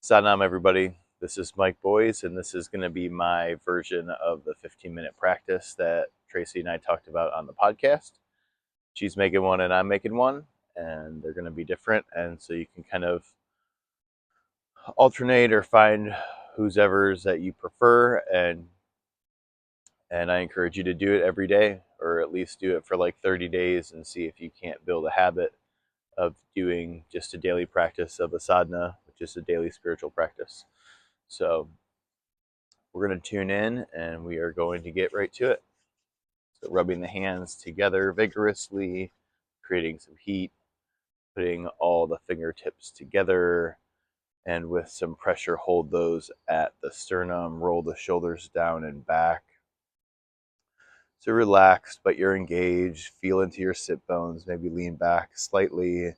Salam, everybody. This is Mike Boyes, and this is going to be my version of the 15-minute practice that Tracy and I talked about on the podcast. She's making one, and I'm making one, and they're going to be different. And so you can kind of alternate or find whoever's that you prefer, and I encourage you to do it every day, or at least do it for like 30 days, and see if you can't build a habit of doing just a daily practice of a sadhana, which is a daily spiritual practice. So we're going to tune in and we are going to get right to it. So, rubbing the hands together vigorously, creating some heat, putting all the fingertips together, and with some pressure, hold those at the sternum, roll the shoulders down and back. So, relaxed, but you're engaged. Feel into your sit bones, maybe lean back slightly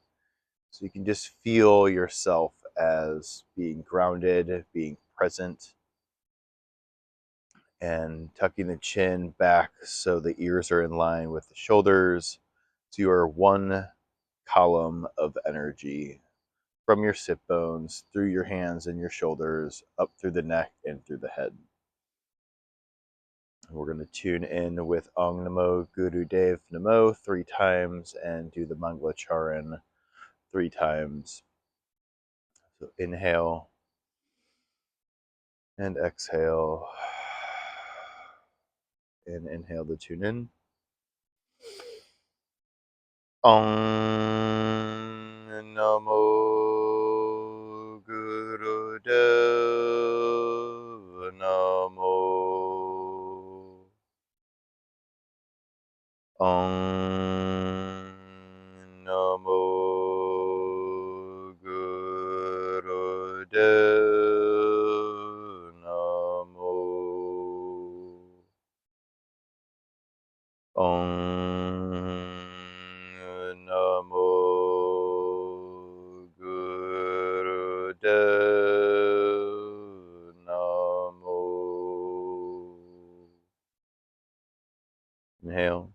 so you can just feel yourself as being grounded, being present, and tucking the chin back so the ears are in line with the shoulders. So you are one column of energy from your sit bones, through your hands and your shoulders, up through the neck and through the head. And we're going to tune in with Ong Namo Guru Dev Namo 3 times and do the Mangalacharan 3 times. So inhale and exhale. And inhale to tune in. Om Namo Gurudev Namo. Om Namo Gurudev Namo. Om Namo Gurudev Namo. Inhale.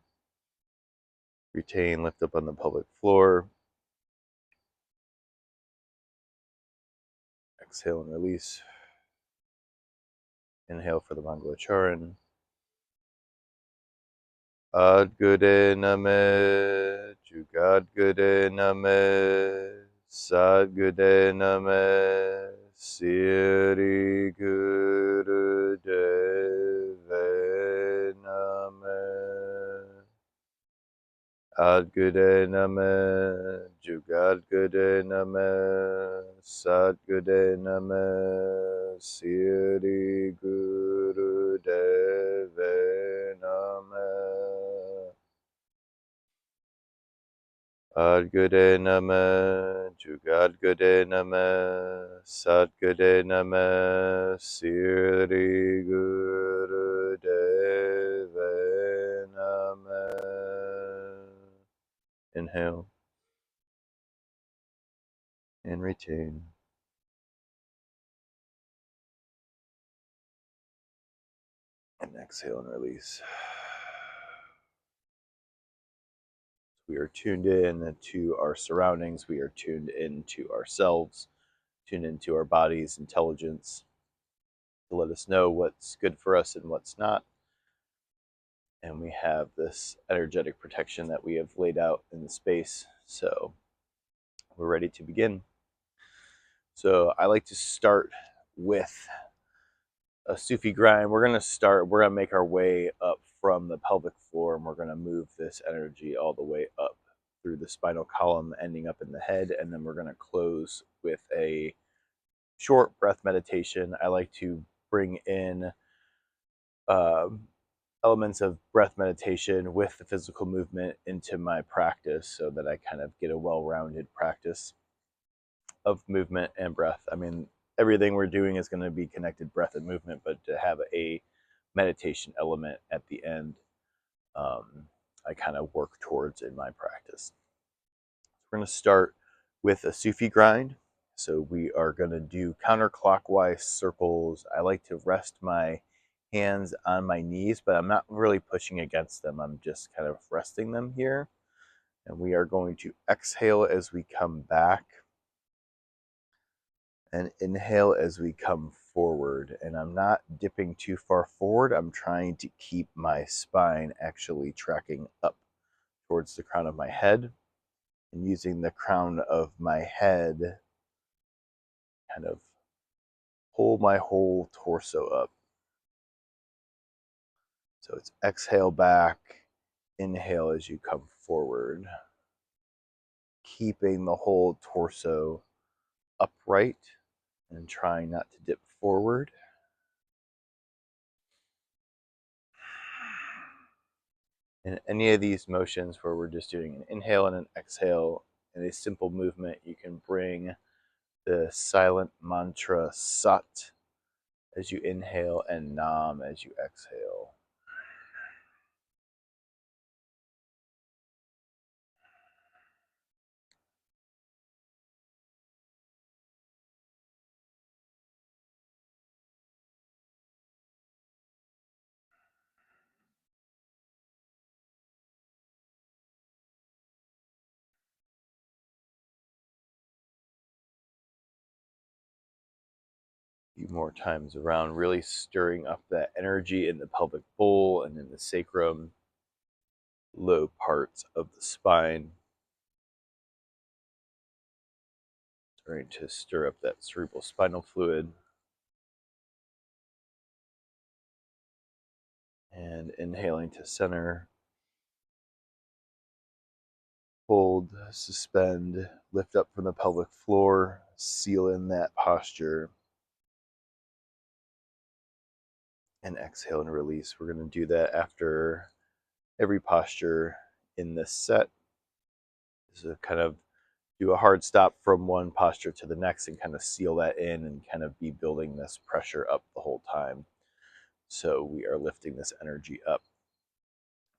Retain, lift up on the pelvic floor. Exhale and release. Inhale for the Mangalacharan. Adgude Name, Jugadgude Name, Sadgude Name, Siri Guru Deve Name. Adgude Name, Jugadgude Name, Sadgude Name, Siri Guru Deve Name. Adgude Name, Jugadgude Name, Sadgude Name, Siri Guru Deve Name. Inhale and retain. And exhale and release. We are tuned in to our surroundings. We are tuned into ourselves, tuned into our body's intelligence to let us know what's good for us and what's not. And we have this energetic protection that we have laid out in the space. So we're ready to begin. So I like to start with a Sufi grind. We're going to make our way up from the pelvic floor, and we're going to move this energy all the way up through the spinal column, ending up in the head. And then we're going to close with a short breath meditation. I like to bring in elements of breath meditation with the physical movement into my practice so that I kind of get a well-rounded practice of movement and breath. I mean, everything we're doing is going to be connected breath and movement, but to have a meditation element at the end, I kind of work towards in my practice. We're going to start with a Sufi grind. So we are going to do counterclockwise circles. I like to rest my hands on my knees, but I'm not really pushing against them. I'm just kind of resting them here. And we are going to exhale as we come back. And inhale as we come forward. And I'm not dipping too far forward. I'm trying to keep my spine actually tracking up towards the crown of my head, and using the crown of my head kind of pull my whole torso up. So it's exhale back, inhale as you come forward, keeping the whole torso upright and trying not to dip forward. In any of these motions where we're just doing an inhale and an exhale in a simple movement, you can bring the silent mantra Sat as you inhale and Nam as you exhale. Few more times around, really stirring up that energy in the pelvic bowl and in the sacrum, low parts of the spine. Starting to stir up that cerebral spinal fluid. And inhaling to center. Hold, suspend, lift up from the pelvic floor, seal in that posture. And exhale and release. We're going to do that after every posture in this set. So kind of do a hard stop from one posture to the next and kind of seal that in and kind of be building this pressure up the whole time. So we are lifting this energy up.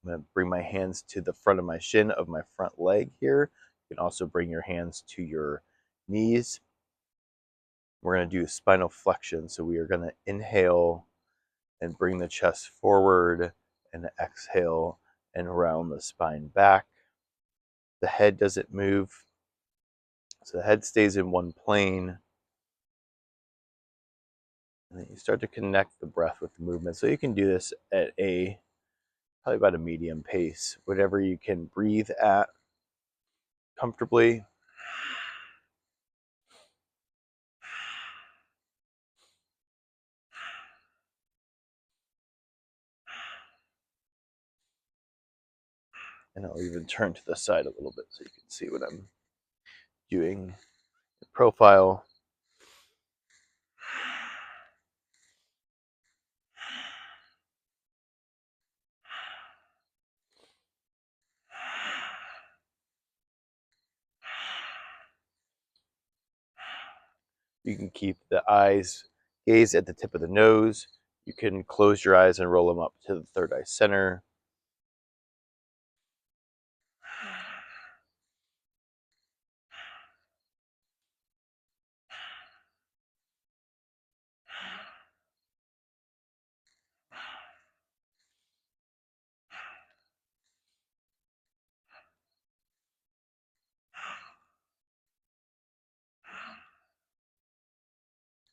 I'm going to bring my hands to the front of my shin of my front leg here. You can also bring your hands to your knees. We're going to do spinal flexion. So we are going to inhale and bring the chest forward and exhale and round the spine back. The head doesn't move. So the head stays in one plane. And then you start to connect the breath with the movement. So you can do this at probably about a medium pace, whatever you can breathe at comfortably. And I'll even turn to the side a little bit so you can see what I'm doing. The profile. You can keep the eyes gaze at the tip of the nose. You can close your eyes and roll them up to the third eye center.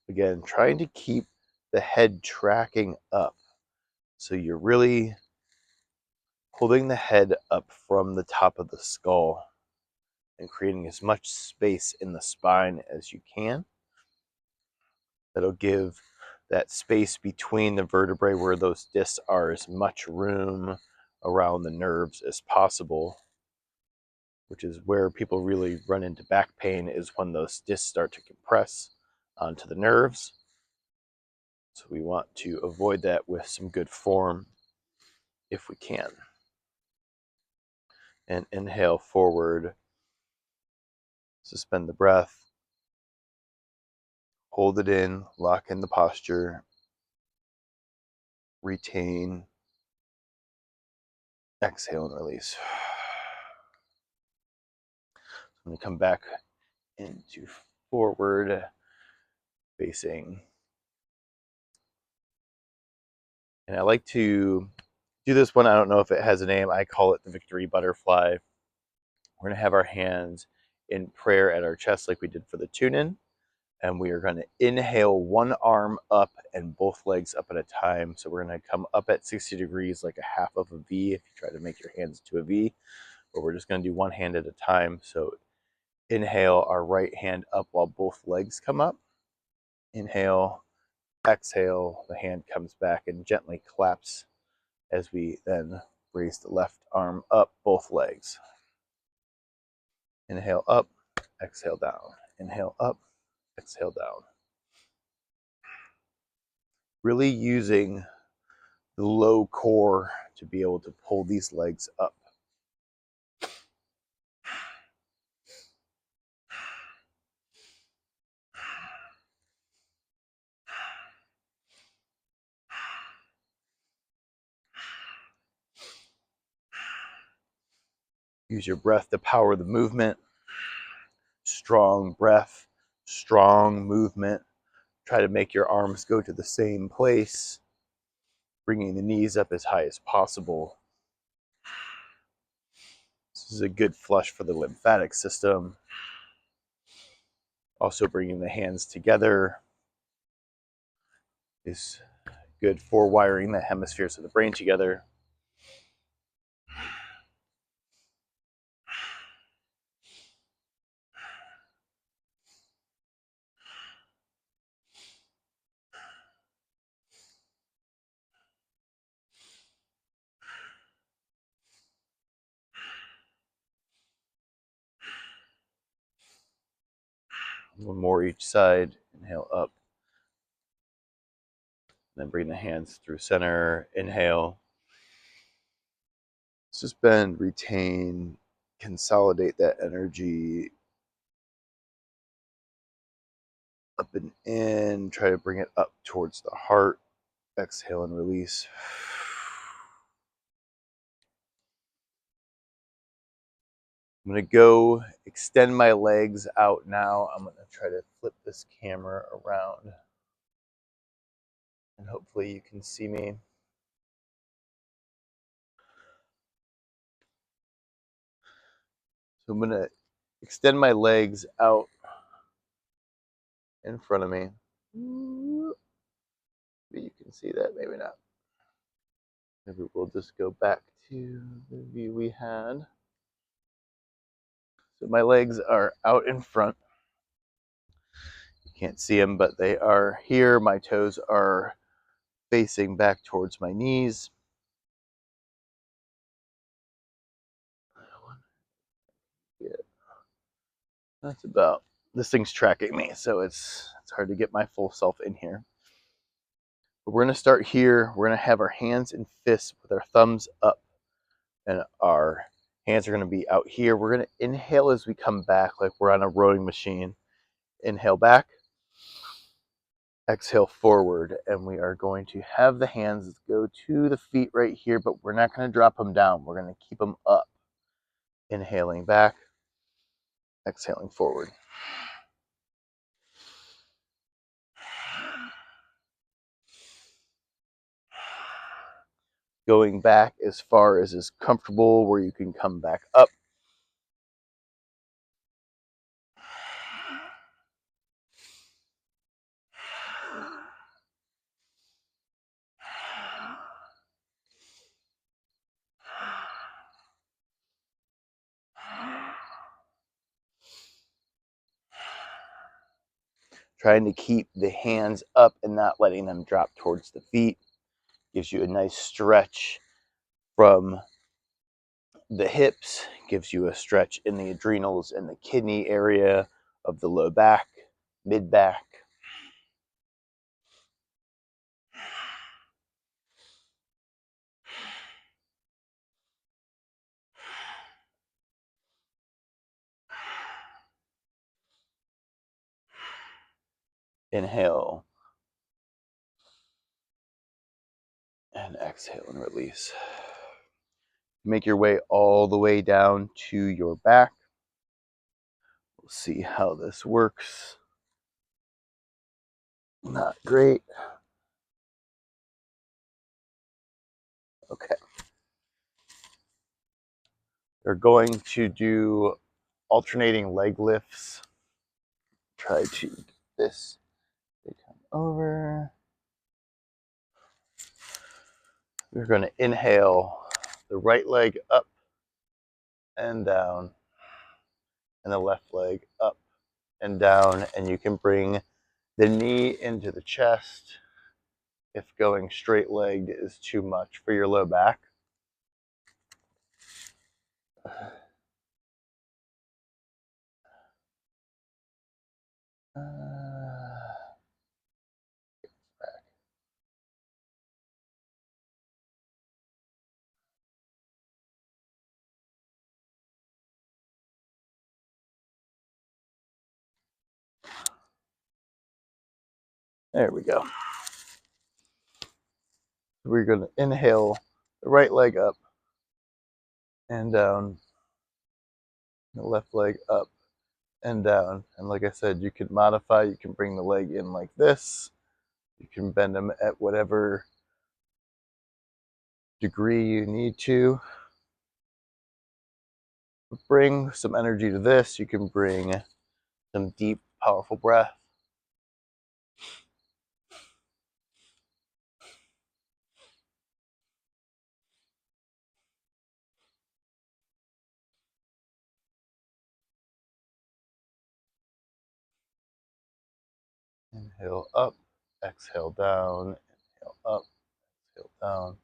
Again, trying to keep the head tracking up. So you're really holding the head up from the top of the skull and creating as much space in the spine as you can. That'll give that space between the vertebrae where those discs are as much room around the nerves as possible, which is where people really run into back pain, is when those discs start to compress onto the nerves. So we want to avoid that with some good form if we can. And inhale forward, suspend the breath, hold it in, lock in the posture, retain, exhale and release. I'm going to come back into forward facing. And I like to do this one. I don't know if it has a name. I call it the victory butterfly. We're going to have our hands in prayer at our chest like we did for the tune-in. And we are going to inhale one arm up and both legs up at a time. So we're going to come up at 60 degrees like a half of a V if you try to make your hands to a V. But we're just going to do one hand at a time. So inhale our right hand up while both legs come up. Inhale, exhale, the hand comes back and gently claps as we then raise the left arm up, both legs. Inhale up, exhale down. Inhale up, exhale down. Really using the low core to be able to pull these legs up. Use your breath to power the movement. Strong breath, strong movement. Try to make your arms go to the same place, bringing the knees up as high as possible. This is a good flush for the lymphatic system. Also bringing the hands together is good for wiring the hemispheres of the brain together. One more each side. Inhale up. Then bring the hands through center. Inhale. Suspend, retain, consolidate that energy up and in. Try to bring it up towards the heart. Exhale and release. I'm going to go extend my legs out now. I'm going to try to flip this camera around. And hopefully you can see me. So I'm going to extend my legs out in front of me. Maybe you can see that, maybe not. Maybe we'll just go back to the view we had. So my legs are out in front. You can't see them, but they are here. My toes are facing back towards my knees. Yeah. That's about, this thing's tracking me, so it's hard to get my full self in here. But we're going to start here. We're going to have our hands and fists with our thumbs up, and our hands are going to be out here. We're going to inhale as we come back like we're on a rowing machine. Inhale back, exhale forward, and we are going to have the hands go to the feet right here, but we're not going to drop them down. We're going to keep them up. Inhaling back, exhaling forward. Going back as far as is comfortable, where you can come back up. Trying to keep the hands up and not letting them drop towards the feet. Gives you a nice stretch from the hips, gives you a stretch in the adrenals and the kidney area of the low back, mid back. Inhale and exhale and release. Make your way all the way down to your back. We'll see how this works. Not great. Okay. We're going to do alternating leg lifts. Try to this, they come over. We're going to inhale the right leg up and down, and the left leg up and down, and you can bring the knee into the chest if going straight legged is too much for your low back. There we go. We're going to inhale the right leg up and down, the left leg up and down. And like I said, you can modify, you can bring the leg in like this, you can bend them at whatever degree you need to. Bring some energy to this. You can bring some deep, powerful breath. Inhale up, exhale down, inhale up, exhale down.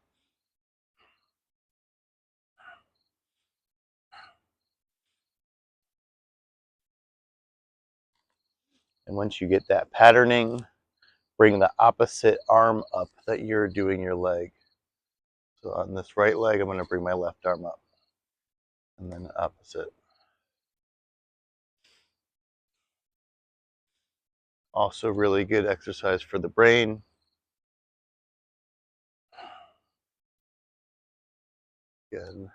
And once you get that patterning, bring the opposite arm up that you're doing your leg. So on this right leg, I'm going to bring my left arm up, and then the opposite. Also really good exercise for the brain. Again,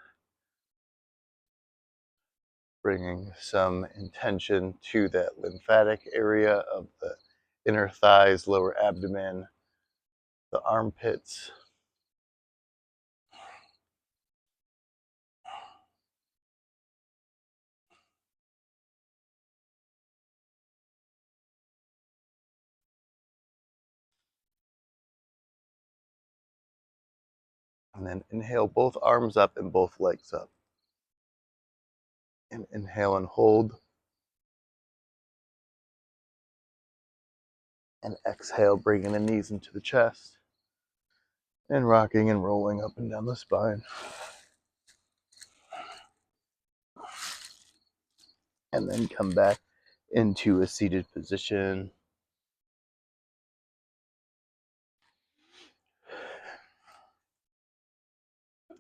bringing some intention to that lymphatic area of the inner thighs, lower abdomen, the armpits. And then inhale both arms up and both legs up. And inhale and hold. And exhale, bringing the knees into the chest. And rocking and rolling up and down the spine. And then come back into a seated position.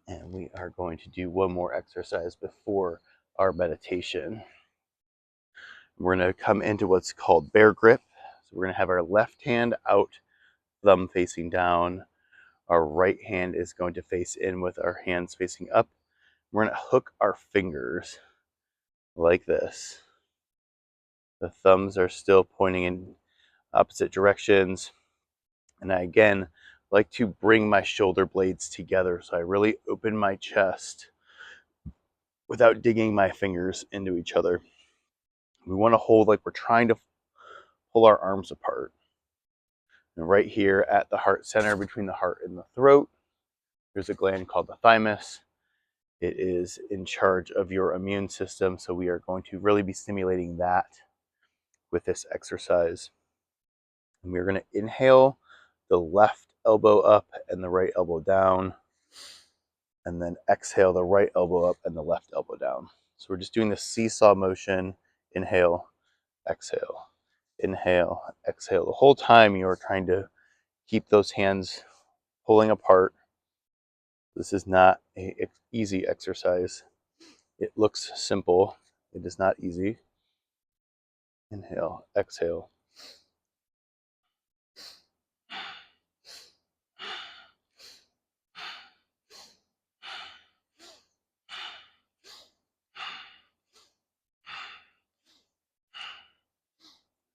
And we are going to do one more exercise before our meditation. We're going to come into what's called bear grip. So we're going to have our left hand out, thumb facing down. Our right hand is going to face in with our hands facing up. We're going to hook our fingers like this. The thumbs are still pointing in opposite directions. And I, again, like to bring my shoulder blades together so I really open my chest without digging my fingers into each other. We want to hold like we're trying to pull our arms apart. And right here at the heart center, between the heart and the throat, there's a gland called the thymus. It is in charge of your immune system, so we are going to really be stimulating that with this exercise. And we're going to inhale the left elbow up and the right elbow down, and then exhale the right elbow up and the left elbow down. So we're just doing the seesaw motion. Inhale, exhale, inhale, exhale. The whole time you are trying to keep those hands pulling apart. This is not an easy exercise. It looks simple. It is not easy. Inhale, exhale.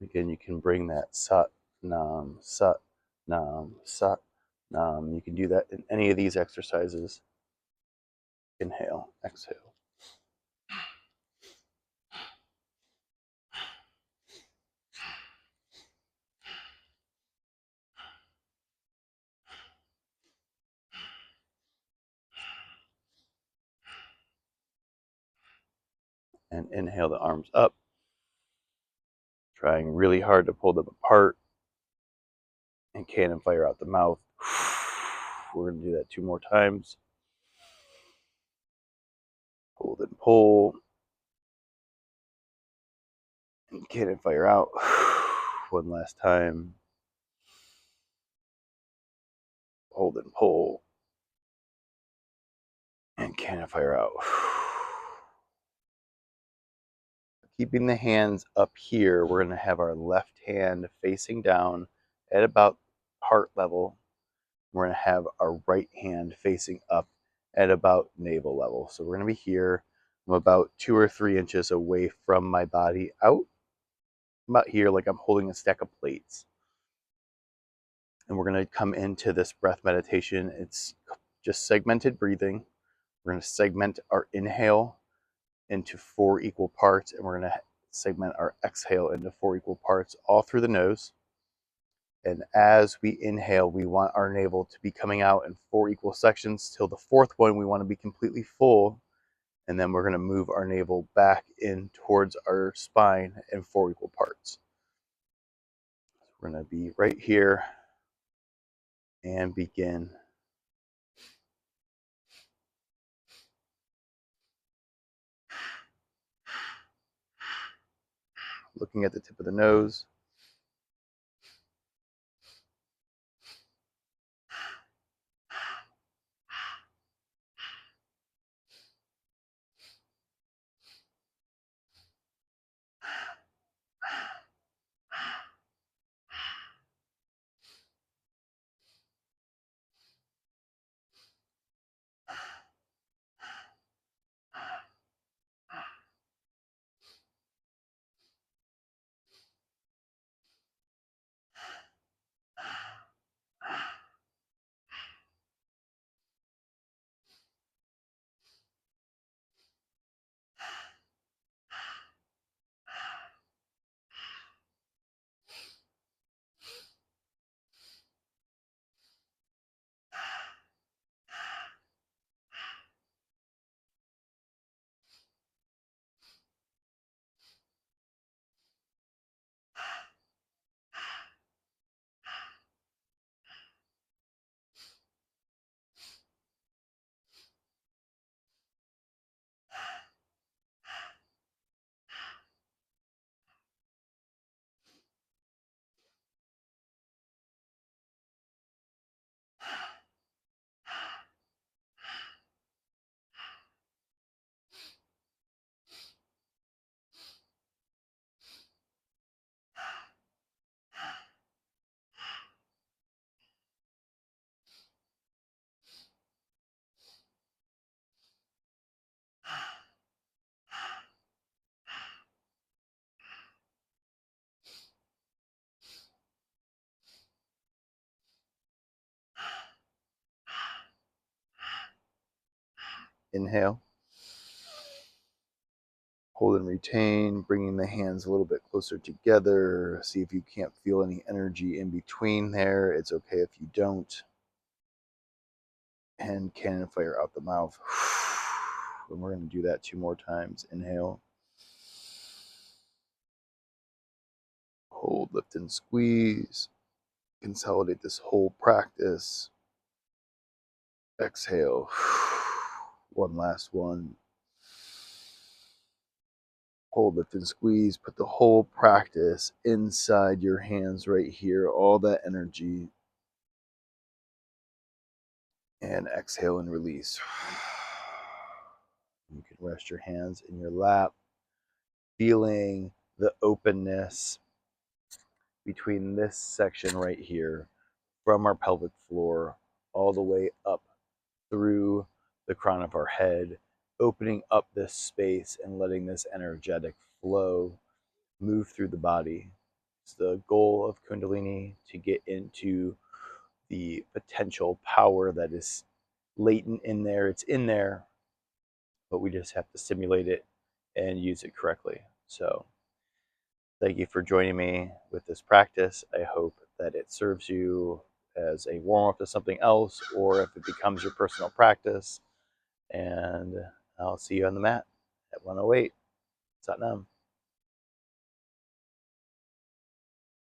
Again, you can bring that sat, nam, sat, nam, sat, nam. You can do that in any of these exercises. Inhale, exhale. And inhale the arms up, trying really hard to pull them apart. And cannon fire out the mouth. We're going to do that 2 more times. Hold and pull. And cannon fire out. 1 last time. Hold and pull. And cannon fire out. Keeping the hands up here, we're going to have our left hand facing down at about heart level. We're going to have our right hand facing up at about navel level. So we're going to be here. I'm about 2 or 3 inches away from my body, out about here, like I'm holding a stack of plates. And we're going to come into this breath meditation. It's just segmented breathing. We're going to segment our inhale into 4 equal parts, and we're going to segment our exhale into 4 equal parts, all through the nose. And as we inhale, we want our navel to be coming out in 4 equal sections till the 4th one, we want to be completely full. And then we're going to move our navel back in towards our spine in 4 equal parts. We're going to be right here and begin. Looking at the tip of the nose. Inhale. Hold and retain, bringing the hands a little bit closer together. See if you can't feel any energy in between there. It's okay if you don't. And cannon fire out the mouth. And we're going to do that 2 more times. Inhale. Hold, lift, and squeeze. Consolidate this whole practice. Exhale. 1 last one. Hold, lift, and squeeze. Put the whole practice inside your hands right here. All that energy. And exhale and release. You can rest your hands in your lap, feeling the openness between this section right here from our pelvic floor all the way up through the crown of our head, opening up this space and letting this energetic flow move through the body. It's the goal of Kundalini to get into the potential power that is latent in there. It's in there, but we just have to simulate it and use it correctly. So thank you for joining me with this practice. I hope that it serves you as a warm-up to something else, or if it becomes your personal practice. And I'll see you on the mat at 108. Satnam.